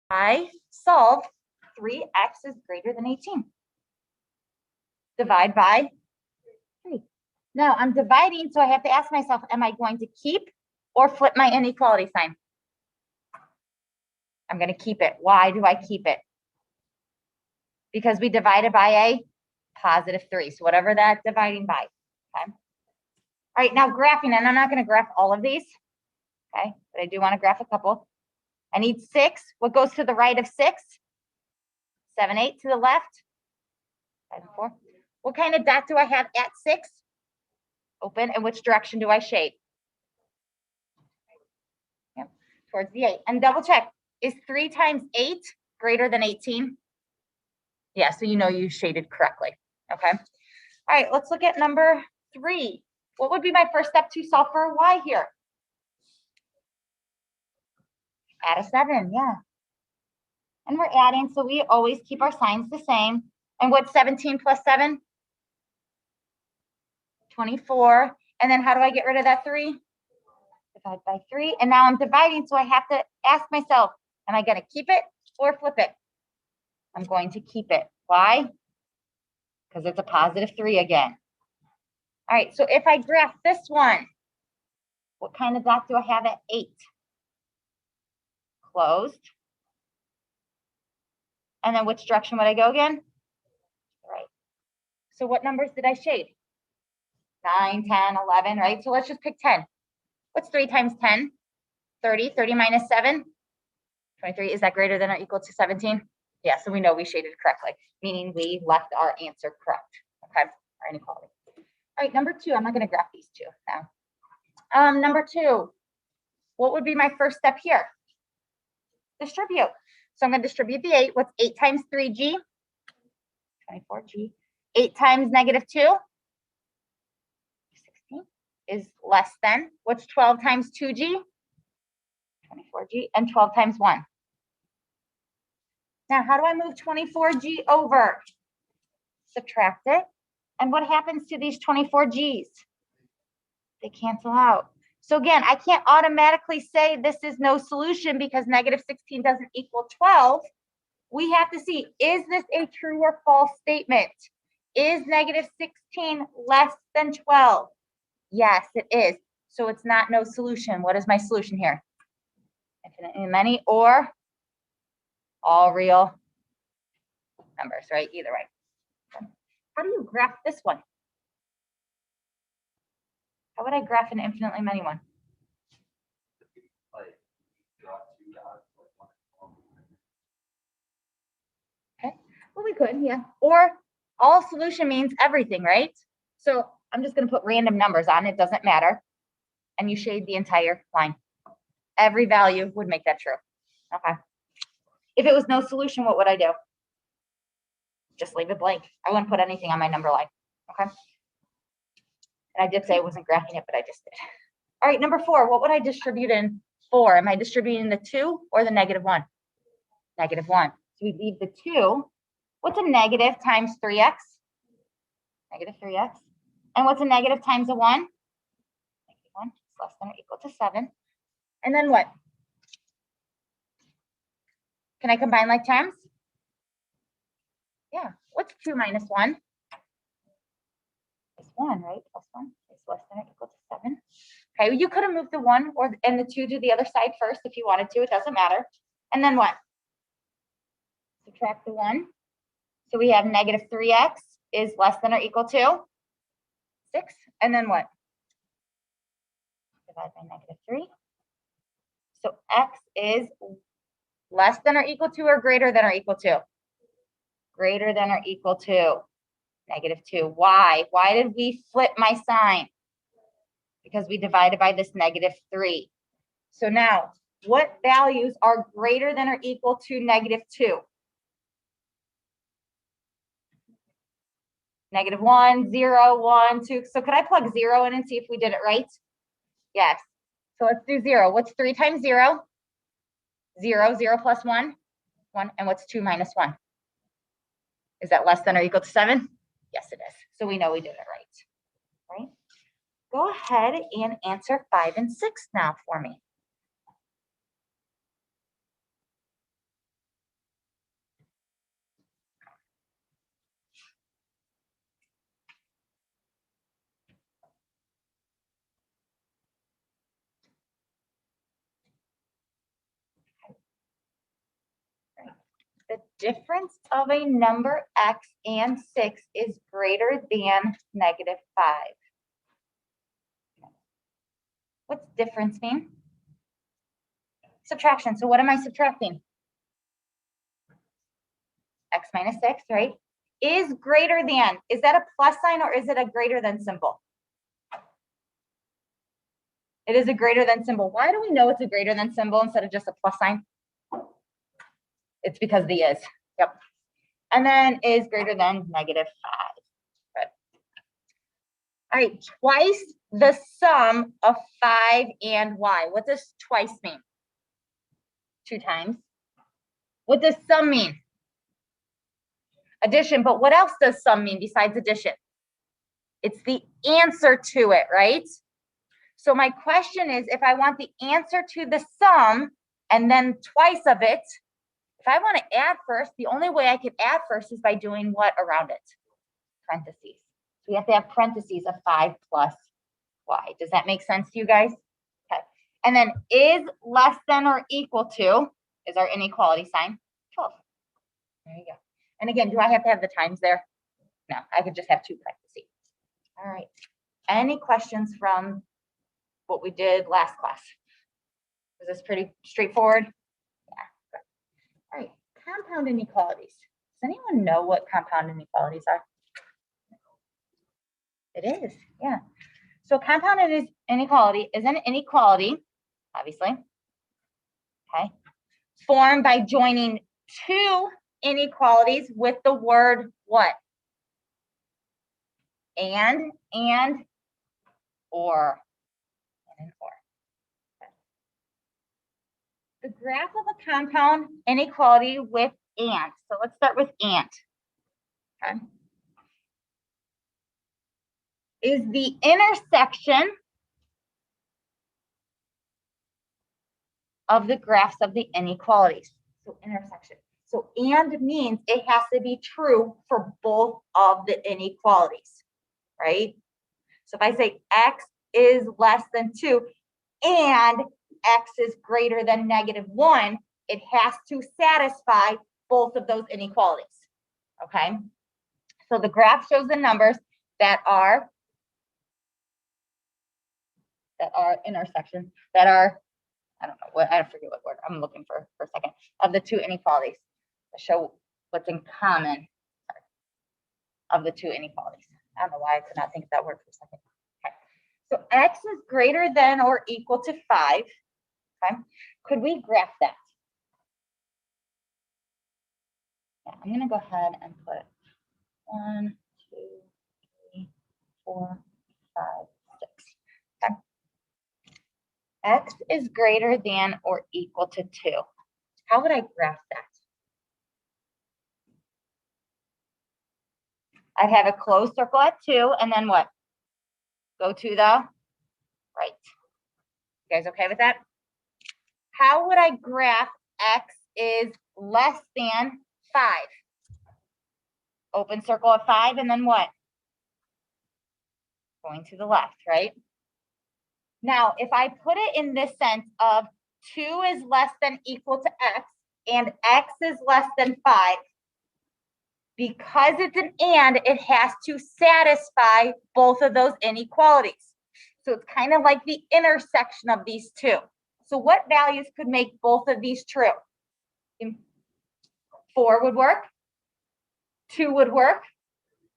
I solve 3x is greater than 18. Divide by 3. Now I'm dividing, so I have to ask myself, am I going to keep or flip my inequality sign? I'm going to keep it. Why do I keep it? Because we divided by a positive 3. So whatever that dividing by. Okay. All right, now graphing, and I'm not going to graph all of these. Okay, but I do want to graph a couple. I need 6. What goes to the right of 6? 7, 8 to the left. 5, 4. What kind of dot do I have at 6? Open. And which direction do I shade? Yep, towards the 8. And double check. Is 3 times 8 greater than 18? Yeah, so you know you shaded correctly. Okay. All right, let's look at number 3. What would be my first step to solve for y here? Add a 7, yeah. And we're adding, so we always keep our signs the same. And what's 17 plus 7? 24. And then how do I get rid of that 3? Divide by 3. And now I'm dividing, so I have to ask myself, am I going to keep it or flip it? I'm going to keep it. Why? Because it's a positive 3 again. All right, so if I graph this one, what kind of dot do I have at 8? Closed. And then which direction would I go again? Right. So what numbers did I shade? 9, 10, 11, right? So let's just pick 10. What's 3 times 10? 30. 30 minus 7? 23. Is that greater than or equal to 17? Yeah, so we know we shaded correctly, meaning we left our answer correct. Okay, our inequality. All right, number 2. I'm not going to graph these two now. Number 2. What would be my first step here? Distribute. So I'm going to distribute the 8. What's 8 times 3g? 24g. 8 times negative 2? 16 is less than. What's 12 times 2g? 24g. And 12 times 1. Now, how do I move 24g over? Subtract it. And what happens to these 24g's? They cancel out. So again, I can't automatically say this is no solution because negative 16 doesn't equal 12. We have to see, is this a true or false statement? Is negative 16 less than 12? Yes, it is. So it's not no solution. What is my solution here? Infinitely many or all real numbers, right? Either way. How do you graph this one? How would I graph an infinitely many one? Okay, well, we could, yeah. Or all solution means everything, right? So I'm just going to put random numbers on. It doesn't matter. And you shade the entire line. Every value would make that true. Okay. If it was no solution, what would I do? Just leave it blank. I wouldn't put anything on my number line. Okay. And I did say I wasn't graphing it, but I just did. All right, number 4. What would I distribute in 4? Am I distributing the 2 or the negative 1? Negative 1. So we leave the 2. What's a negative times 3x? Negative 3x. And what's a negative times a 1? Negative 1 is less than or equal to 7. And then what? Can I combine like terms? Yeah. What's 2 minus 1? It's 1, right? Plus 1 is less than or equal to 7. Okay, well, you could have moved the 1 and the 2 to the other side first if you wanted to. It doesn't matter. And then what? Subtract the 1. So we have negative 3x is less than or equal to 6. And then what? Divide by negative 3. So x is less than or equal to or greater than or equal to? Greater than or equal to negative 2. Why? Why did we flip my sign? Because we divided by this negative 3. So now, what values are greater than or equal to negative 2? Negative 1, 0, 1, 2. So could I plug 0 in and see if we did it right? Yes. So let's do 0. What's 3 times 0? 0. 0 plus 1? 1. And what's 2 minus 1? Is that less than or equal to 7? Yes, it is. So we know we did it right. Right? Go ahead and answer 5 and 6 now for me. difference of a number x and 6 is greater than negative 5. What's difference mean? Subtraction. So what am I subtracting? X minus 6, right? Is greater than. Is that a plus sign or is it a greater than symbol? It is a greater than symbol. Why do we know it's a greater than symbol instead of just a plus sign? It's because the is. Yep. And then is greater than negative 5. Good. All right, twice the sum of 5 and y. What does twice mean? 2 times. What does sum mean? Addition, but what else does sum mean besides addition? It's the answer to it, right? So my question is, if I want the answer to the sum and then twice of it, if I want to add first, the only way I could add first is by doing what around it? Parentheses. So we have to have parentheses of 5 plus y. Does that make sense to you guys? Okay. And then is less than or equal to is our inequality sign, 12. There you go. And again, do I have to have the times there? No, I could just have 2 parentheses. All right. Any questions from what we did last class? Was this pretty straightforward? Yeah. Good. All right. Compound inequalities. Does anyone know what compound inequalities are? It is, yeah. So compound inequality is an inequality, obviously, okay, formed by joining 2 inequalities with the word what? And, or. And or. Okay. The graph of a compound inequality with and. So let's start with and. Okay. Is the intersection of the graphs of the inequalities. So intersection. So and means it has to be true for both of the inequalities, right? So if I say x is less than 2 and x is greater than negative 1, it has to satisfy both of those inequalities, okay? So the graph shows the numbers that are intersections, that are, I don't know what, I forget what word I'm looking for a second, of the 2 inequalities to show what's in common of the 2 inequalities. I don't know why I could not think of that word for a second. Okay. So x is greater than or equal to 5. Okay. Could we graph that? Yeah, I'm going to go ahead and put 1, 2, 3, 4, 5, 6. Okay. X is greater than or equal to 2. How would I graph that? I'd have a closed circle at 2, and then what? Go to the right. You guys okay with that? How would I graph x is less than 5? Open circle at 5, and then what? Going to the left, right? Now, if I put it in this sense of 2 is less than equal to x, and x is less than 5, because it's an and, it has to satisfy both of those inequalities. So it's kind of like the intersection of these 2. So what values could make both of these true? 4 would work, 2 would work,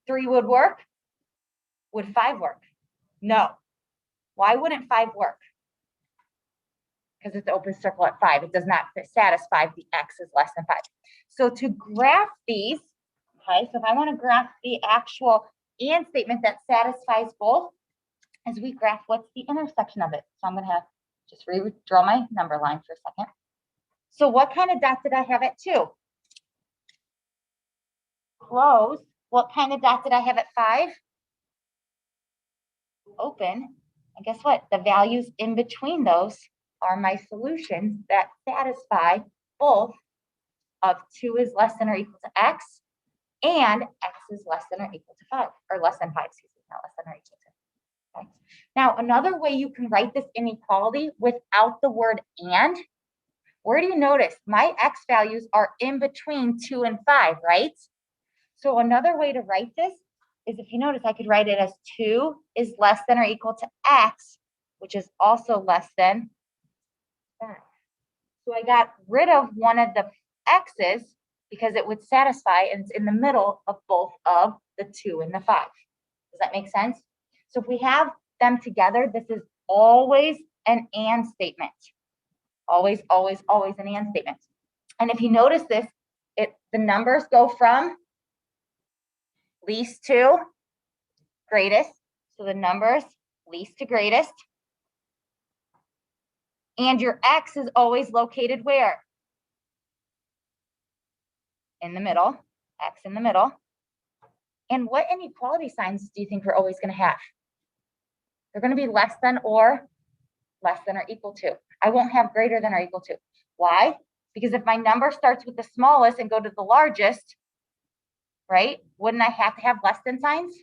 3 would work. Would 5 work? No. Why wouldn't 5 work? Because it's open circle at 5. It does not satisfy the x is less than 5. So to graph these, okay, so if I want to graph the actual and statement that satisfies both, as we graph what's the intersection of it. So I'm going to have just redraw my number line for a second. So what kind of dot did I have at 2? Close. What kind of dot did I have at 5? Open. And guess what? The values in between those are my solutions that satisfy both of 2 is less than or equal to x and x is less than or equal to 5, or less than 5, excuse me, not less than or equal to. Okay. Now, another way you can write this inequality without the word and where do you notice my X values are in between 2 and 5, right? So another way to write this is, if you notice, I could write it as 2 is less than or equal to X, which is also less than 5. So I got rid of one of the X's because it would satisfy, and it's in the middle of both of the 2 and the 5. Does that make sense? So if we have them together, this is always an and statement. Always, always, always an and statement. And if you notice this, the numbers go from least to greatest. So the numbers least to greatest. And your X is always located where? In the middle, X in the middle. And what inequality signs do you think we're always going to have? They're going to be less than or equal to. I won't have greater than or equal to. Why? Because if my number starts with the smallest and go to the largest, right? Wouldn't I have to have less than signs?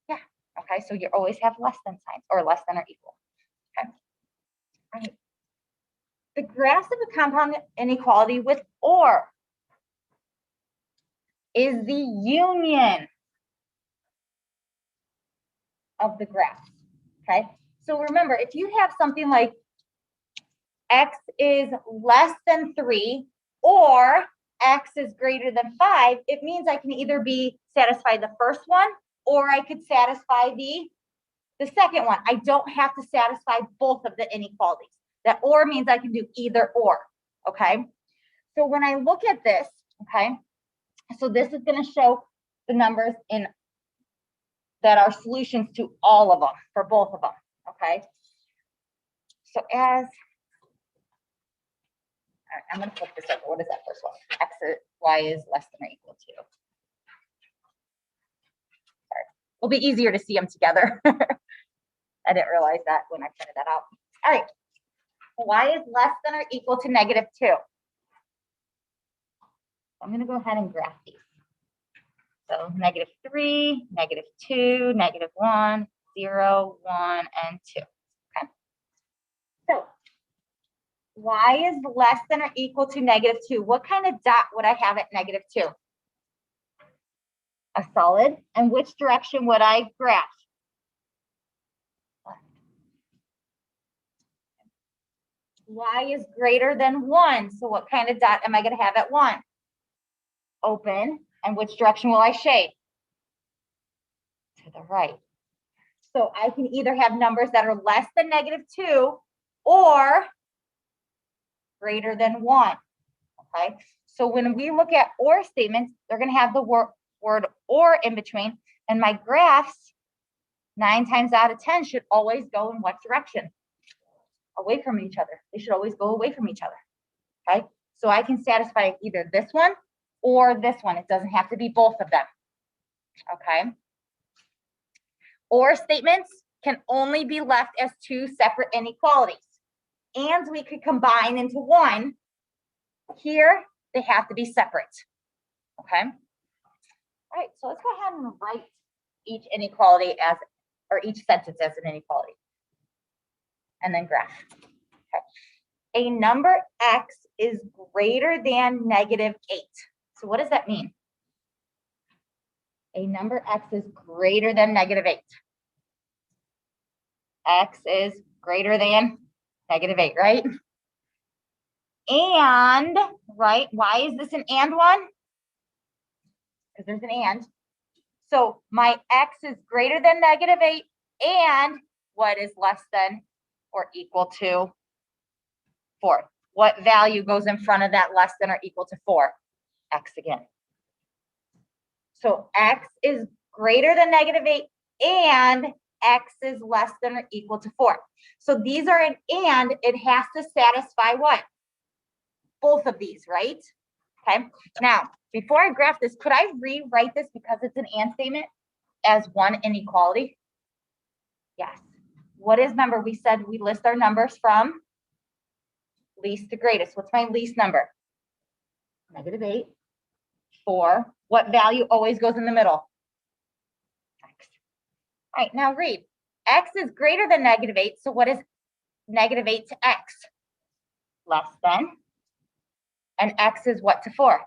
Yeah. Okay. So you always have less than signs, or less than or equal. Okay. All right. The graphs of a compound inequality with or is the union of the graphs. Okay. So remember, if you have something like X is less than 3 or X is greater than 5, it means I can either satisfy the first one, or I could satisfy the second one. I don't have to satisfy both of the inequalities. That or means I can do either or. Okay. So when I look at this, okay, so this is going to show the numbers that are solutions to all of them, for both of them. Okay. So I'm going to flip this over. What is that first one? X or Y is less than or equal to. Sorry. It'll be easier to see them together. I didn't realize that when I printed that out. All right. Y is less than or equal to -2. I'm going to go ahead and graph these. So -3, -2, -1, 0, 1, and 2. Okay. So Y is less than or equal to -2. What kind of dot would I have at -2? A solid. And which direction would I graph? Y is greater than 1. So what kind of dot am I going to have at 1? Open. And which direction will I shade? To the right. So I can either have numbers that are less than -2 or greater than 1. Okay. So when we look at or statements, they're going to have the word or in between. And my graphs, 9 times out of 10, should always go in what direction? Away from each other. They should always go away from each other. Okay. So I can satisfy either this one or this one. It doesn't have to be both of them. Okay. Or statements can only be left as 2 separate inequalities. And we could combine into one. Here, they have to be separate. Okay. All right, so let's go ahead and write each inequality or each sentence as an inequality. And then graph. Okay. A number X is greater than -8. So what does that mean? A number X is greater than -8. X is greater than -8, right? And, right, why is this an and one? Because there's an and. So my X is greater than -8, and what is less than or equal to 4? What value goes in front of that less than or equal to 4? X again. So X is greater than -8, and X is less than or equal to 4. So these are an and. It has to satisfy what? Both of these, right? Okay. Now, before I graph this, could I rewrite this, because it's an and statement, as one inequality? Yes. What is number? We said we list our numbers from least to greatest. What's my least number? -8. 4. What value always goes in the middle? X. All right, now read. X is greater than -8. So what is -8 to X? less than, and x is what to 4?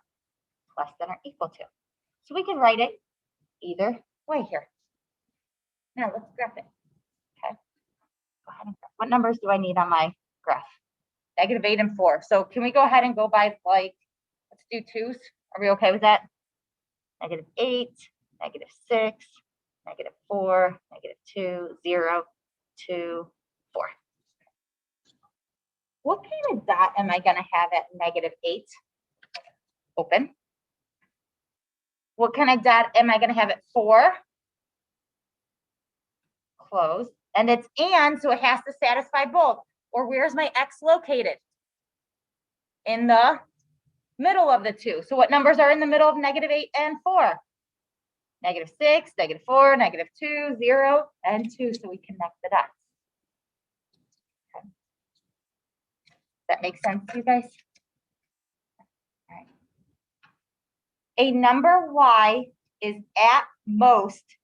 Less than or equal to. So we can write it either way here. Now let's graph it. Okay. Go ahead and graph. What numbers do I need on my graph? -8 and 4. So can we go ahead and go by, like, let's do 2s. Are we okay with that? -8, -6, -4, -2, 0, 2, 4. What kind of dot am I going to have at -8? Open. What kind of dot am I going to have at 4? Close. And it's and, so it has to satisfy both. Or where's my x located? In the middle of the two. So what numbers are in the middle of -8 and 4? -6, -4, -2, 0, and 2. So we connect the dots. Okay. That makes sense to you guys? All right. A number y is at most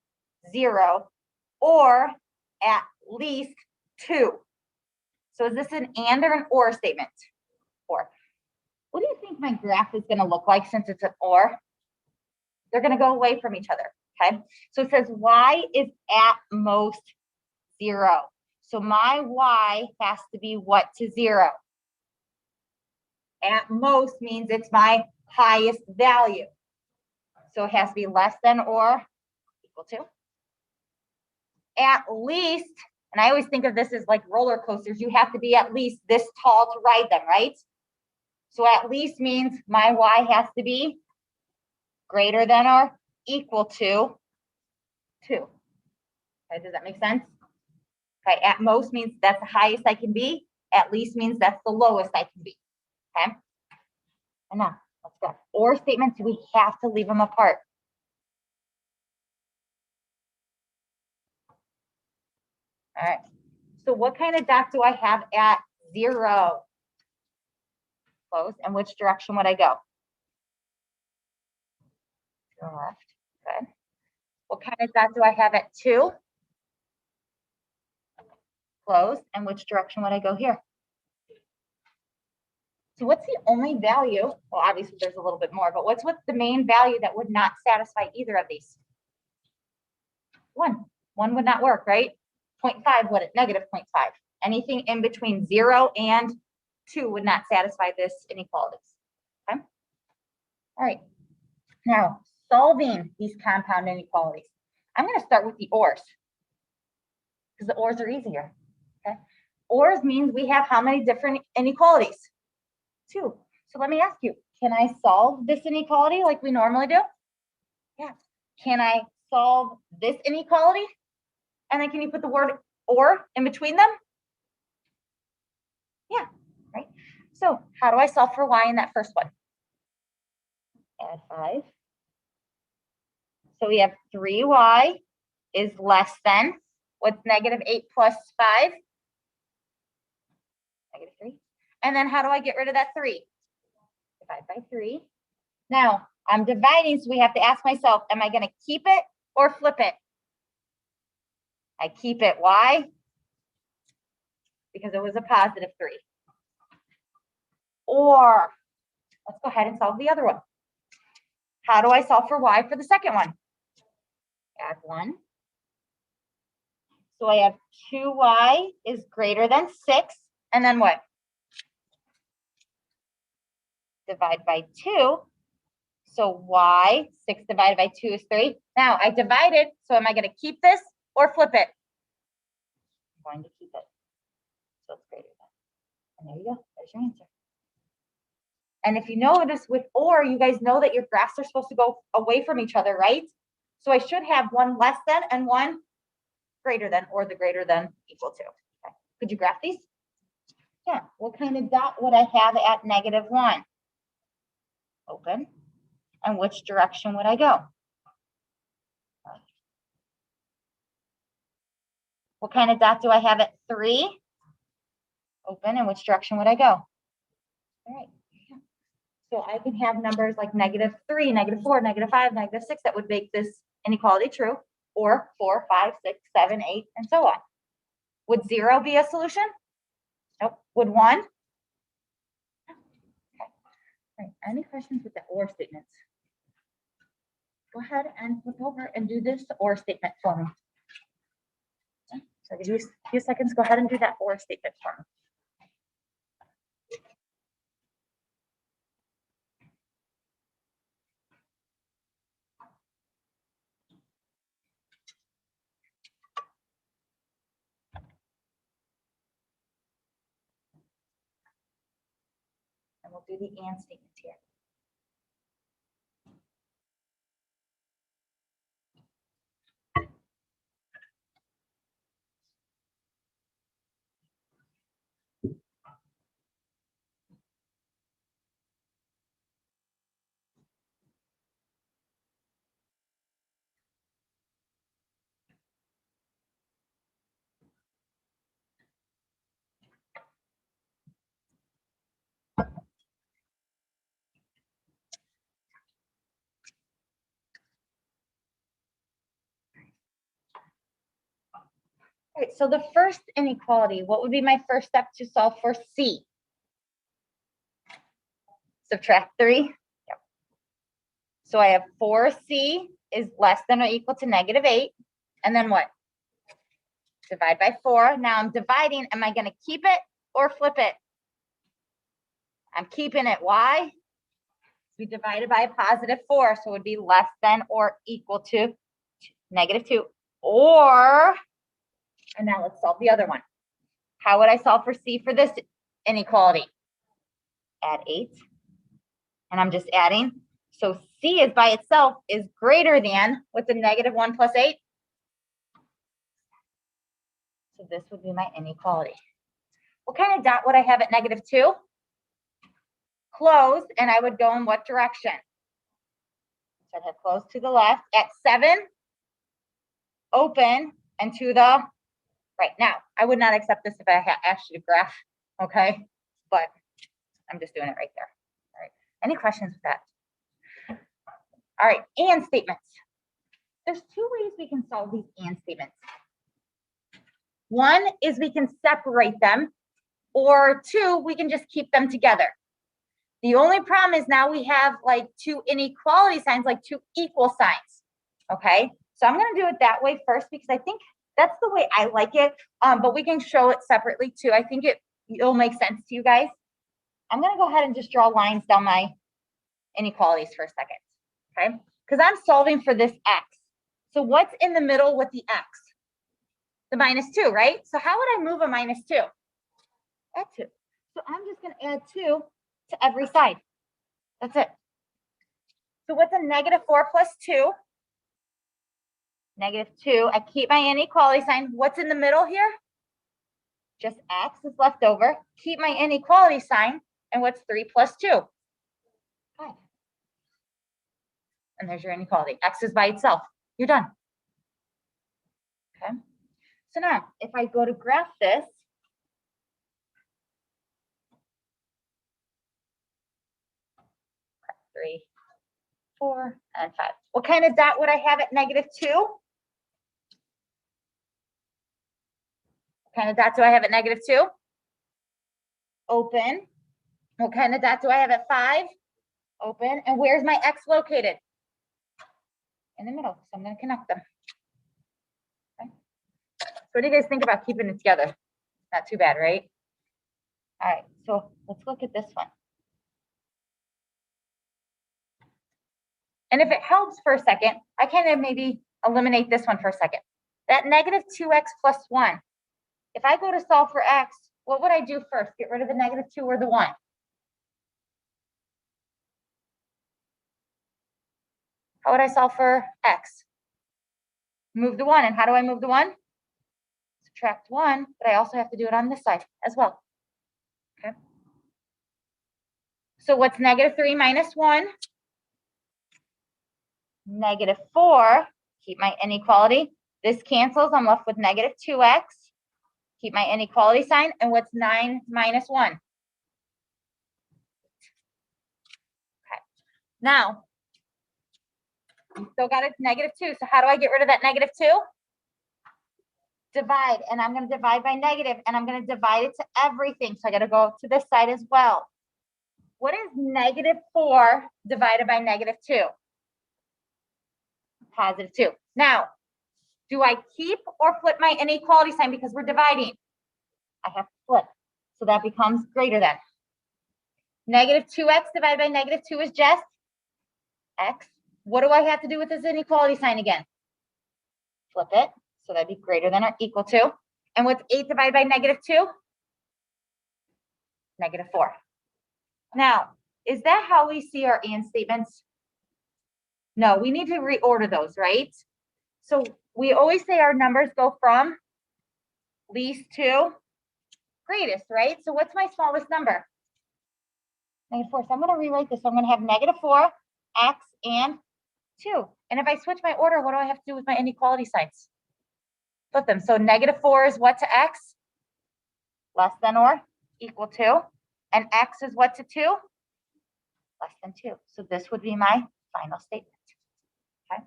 0 or at least 2. So is this an and or an or statement? Or. What do you think my graph is going to look like since it's an or? They're going to go away from each other, okay? So it says y is at most 0. So my y has to be what to 0? At most means it's my highest value. So it has to be less than or equal to. At least, and I always think of this as like roller coasters, you have to be at least this tall to ride them, right? So at least means my y has to be greater than or equal to 2. Okay, does that make sense? Okay, at most means that's the highest I can be. At least means that's the lowest I can be. Okay? And now, let's go. Or statements, we have to leave them apart. All right. So what kind of dot do I have at 0? Close. And which direction would I go? To the left. Good. What kind of dot do I have at 2? Close. And which direction would I go here? So what's the only value? Well, obviously there's a little bit more, but what's the main value that would not satisfy either of these? 1. 1 would not work, right? 0.5 would it? -0.5. Anything in between 0 and 2 would not satisfy this inequalities. Okay. All right. Now, solving these compound inequalities. I'm going to start with the ors because the ors are easier. Okay. Ors means we have how many different inequalities? 2. So let me ask you, can I solve this inequality like we normally do? Yeah. Can I solve this inequality? And then can you put the word or in between them? Yeah, right. So how do I solve for y in that first one? Add 5. So we have 3y is less than, what's -8 plus 5? -3. And then how do I get rid of that 3? Divide by 3. Now, I'm dividing, so we have to ask myself, am I going to keep it or flip it? I keep it. Why? Because it was a +3. Or, let's go ahead and solve the other one. How do I solve for y for the second one? Add 1. So I have 2y is greater than 6. And then what? Divide by 2. So y, 6 divided by 2 is 3. Now I divided, so am I going to keep this or flip it? I'm going to keep it. So it's greater than. And there you go. There's your answer. And if you notice with or, you guys know that your graphs are supposed to go away from each other, right? So I should have one less than and one greater than, or the greater than equal to. Okay. Could you graph these? Yeah. What kind of dot would I have at -1? Open. And which direction would I go? What kind of dot do I have at 3? Open. And which direction would I go? All right. So I can have numbers like -3, -4, -5, -6 that would make this inequality true, or 4, 5, 6, 7, 8, and so on. Would 0 be a solution? Nope. Would 1? Right. Any questions with the or statements? Go ahead and flip over and do this or statement for me. Okay. So give you a few seconds. Go ahead and do that or statement for me. And we'll do the and statements here. All right, so the first inequality, what would be my first step to solve for C? Subtract 3. Yep. So I have 4C is less than or equal to -8. And then what? Divide by 4. Now I'm dividing. Am I going to keep it or flip it? I'm keeping it. Why? We divided by a +4, so it would be less than or equal to -2. Or, and now let's solve the other one. How would I solve for C for this inequality? Add 8. And I'm just adding. So C is by itself is greater than, what's a -1 plus 8? So this would be my inequality. What kind of dot would I have at -2? Closed, and I would go in what direction? So I'd have closed to the left. At 7, open, and to the right. Now, I would not accept this if I had asked you to graph, okay? But I'm just doing it right there. All right. Any questions with that? All right, and statements. There's 2 ways we can solve these and statements. One is we can separate them, or 2, we can just keep them together. The only problem is now we have like 2 inequality signs, like 2 equal signs, okay? So I'm gonna do it that way first because I think that's the way I like it, but we can show it separately too. I think it'll make sense to you guys. I'm gonna go ahead and just draw lines down my inequalities for a second, okay? Because I'm solving for this x. So what's in the middle with the x? The -2, right? So how would I move a -2? Add 2. So I'm just gonna add 2 to every side. That's it. So what's a -4 plus 2? -2. I keep my inequality sign. What's in the middle here? Just x is left over. Keep my inequality sign. And what's 3 plus 2? 5. And there's your inequality. X is by itself. You're done. Okay. So now, if I go to graph this, 3, 4, and 5. What kind of dot would I have at -2? What kind of dot do I have at -2? Open. What kind of dot do I have at 5? Open. And where's my x located? In the middle. So I'm going to connect them. Okay. So what do you guys think about keeping it together? Not too bad, right? All right. So let's look at this one. And if it helps for a second, I can maybe eliminate this one for a second. That -2x plus 1. If I go to solve for x, what would I do first? Get rid of the -2 or the 1? How would I solve for x? Move the 1. And how do I move the 1? Subtract 1, but I also have to do it on this side as well. Okay. So what's -3 minus 1? -4. Keep my inequality. This cancels. I'm left with -2x. Keep my inequality sign. And what's 9 minus 1? Okay. Now, you still got a -2. So how do I get rid of that -2? Divide. And I'm going to divide by negative. And I'm going to divide it to everything. So I got to go to this side as well. What is -4 divided by -2? +2. Now, do I keep or flip my inequality sign because we're dividing? I have to flip. So that becomes greater than. -2x divided by -2 is just x. What do I have to do with this inequality sign again? Flip it. So that'd be greater than or equal to. And what's 8 divided by -2? -4. Now, is that how we see our and statements? No, we need to reorder those, right? So we always say our numbers go from least to greatest, right? So what's my smallest number? -4. So I'm going to rewrite this. So I'm going to have -4, x, and 2. And if I switch my order, what do I have to do with my inequality signs? Flip them. So -4 is what to x? Less than or equal to. And x is what to 2? Less than 2. So this would be my final statement. Okay.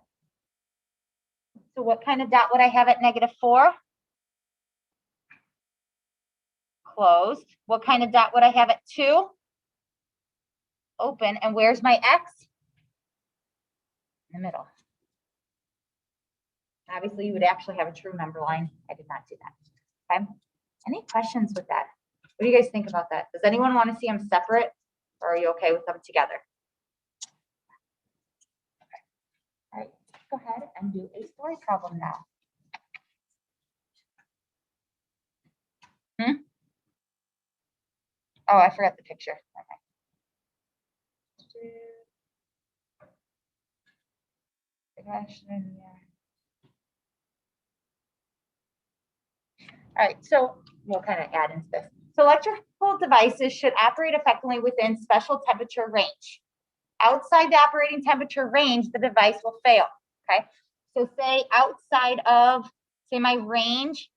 So what kind of dot would I have at -4? Closed. What kind of dot would I have at 2? Open. And where's my x? In the middle. Obviously, you would actually have a true number line. I did not do that. Okay. Any questions with that? What do you guys think about that? Does anyone want to see them separate, or are you okay with them together? Okay. All right. Go ahead and do a story problem now. Oh, I forgot the picture. Okay. All right, so we'll kind of add into this. So electrical devices should operate effectively within special temperature range. Outside the operating temperature range, the device will fail. Okay, so say outside of, say my range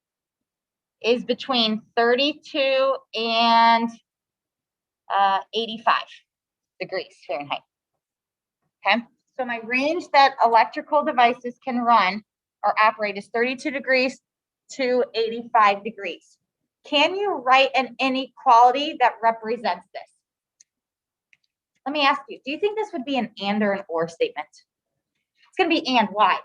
is between 32 and 85 degrees Fahrenheit. Okay, so my range that electrical devices can run or operate is 32 degrees to 85 degrees. Can you write an inequality that represents this? Let me ask you, do you think this would be an and or an or statement? It's going to be and. Why?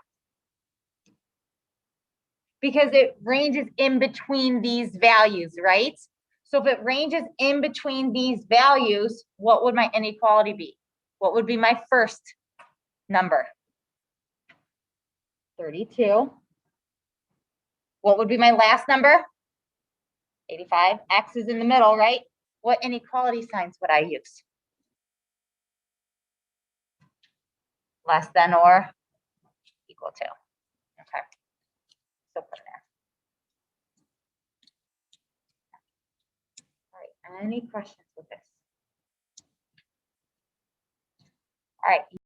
Because it ranges in between these values, right? So if it ranges in between these values, what would my inequality be? What would be my first number? 32. What would be my last number? 85. X is in the middle, right? What inequality signs would I use? Less than or equal to. Okay. So put it there. All right. Any questions with this? All right.